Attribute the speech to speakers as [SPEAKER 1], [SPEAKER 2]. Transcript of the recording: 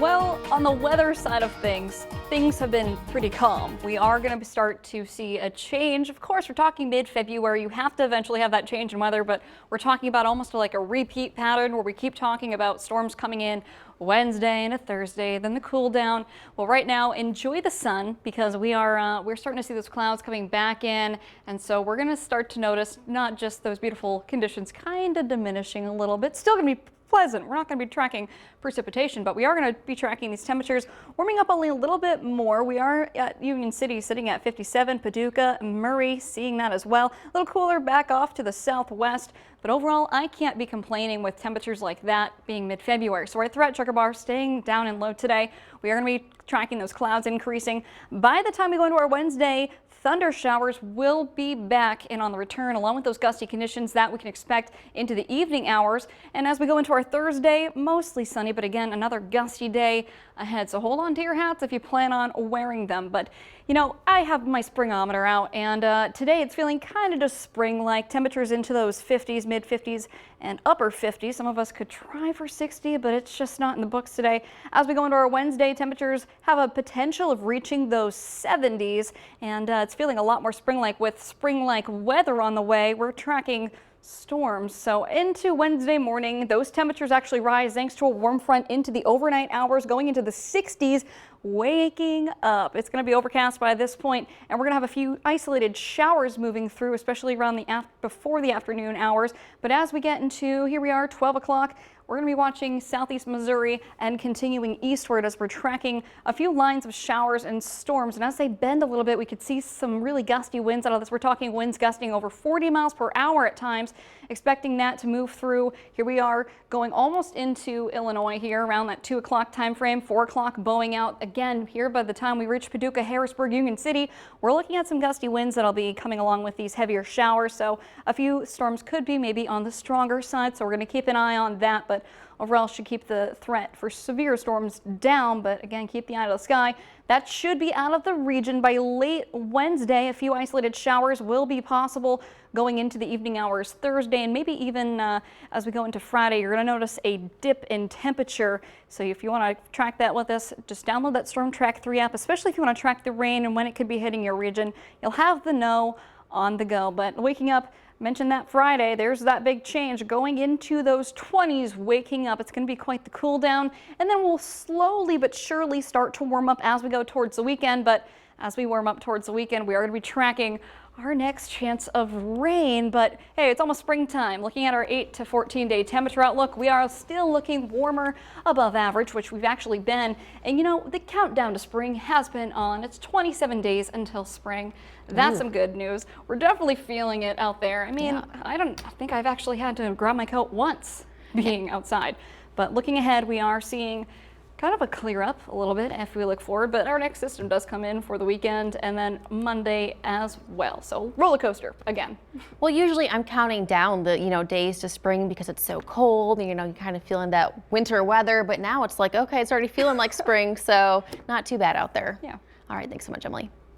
[SPEAKER 1] Well, on the weather side of things have been pretty calm. We are going to start to see a change. Of course, we're talking mid-February. You have to eventually have that change in weather, but we're talking about almost like a repeat pattern where we keep talking about storms coming in Wednesday and a Thursday, then the cool down. Well, right now, enjoy the sun because we're starting to see those clouds coming back in, and so we're going to start to notice not just those beautiful conditions kind of diminishing a little bit. Still going to be pleasant. We're not going to be tracking precipitation, but we are going to be tracking these temperatures warming up only a little bit more. We are at Union City sitting at 57, Paducah, Murray seeing that as well. A little cooler back off to the southwest, but overall I can't be complaining with temperatures like that being mid-February. So our threat checker bar staying down and low today. We are going to be tracking those clouds increasing. By the time we go into our Wednesday, thunder showers will be back and on the return, along with those gusty conditions that we can expect into the evening hours. And as we go into our Thursday, mostly sunny, but again, another gusty day ahead. So hold on to your hats if you plan on wearing them. But you know, I have my springometer out, and today it's feeling kind of just spring-like. Temperatures into those 50s, mid 50s and upper 50s. Some of us could try for 60, but it's just not in the books today. As we go into our Wednesday, temperatures have a potential of reaching those 70s, and it's feeling a lot more spring-like with spring-like weather on the way. We're tracking storms. So into Wednesday morning, those temperatures actually rise thanks to a warm front into the overnight hours, going into the 60s, waking up. It's going to be overcast by this point, and we're going to have a few isolated showers moving through, especially around before the afternoon hours. But as we get into, here we are, 12 o'clock, we're going to be watching southeast Missouri and continuing eastward as we're tracking a few lines of showers and storms. And as they bend a little bit, we could see some really gusty winds out of this. We're talking winds gusting over 40 miles per hour at times, expecting that to move through. Here we are going almost into Illinois here around that 2 o'clock time frame, 4 o'clock bowing out again here by the time we reach Paducah, Harrisburg, Union City. We're looking at some gusty winds that'll be coming along with these heavier showers. So a few storms could be maybe on the stronger side. So we're going to keep an eye on that. But overall, should keep the threat for severe storms down, but again, keep the eye to the sky. That should be out of the region by late Wednesday. A few isolated showers will be possible going into the evening hours Thursday, and maybe even as we go into Friday, you're going to notice a dip in temperature. So if you want to track that with us, just download that Storm Track 3 app, especially if you want to track the rain and when it could be hitting your region. You'll have the know on the go. But waking up, mentioned that Friday, there's that big change going into those 20s, waking up. It's going to be quite the cool down, and then we'll slowly but surely start to warm up as we go towards the weekend. But as we warm up towards the weekend, we are going to be tracking our next chance of rain. But hey, it's almost springtime. Looking at our 8 to 14 day temperature outlook, we are still looking warmer above average, which we've actually been. And you know, the countdown to spring has been on. It's 27 days until spring. That's some good news. We're definitely feeling it out there. I mean, I don't think I've actually had to grab my coat once being outside. But looking ahead, we are seeing kind of a clear up a little bit if we look forward, but our next system does come in for the weekend and then Monday as well. So roller coaster again.
[SPEAKER 2] Well, usually I'm counting down the, days to spring because it's so cold and, you're kind of feeling that winter weather, but now it's like, okay, it's already feeling like spring. So not too bad out there.
[SPEAKER 1] Yeah.
[SPEAKER 2] All right. Thanks so much, Emily.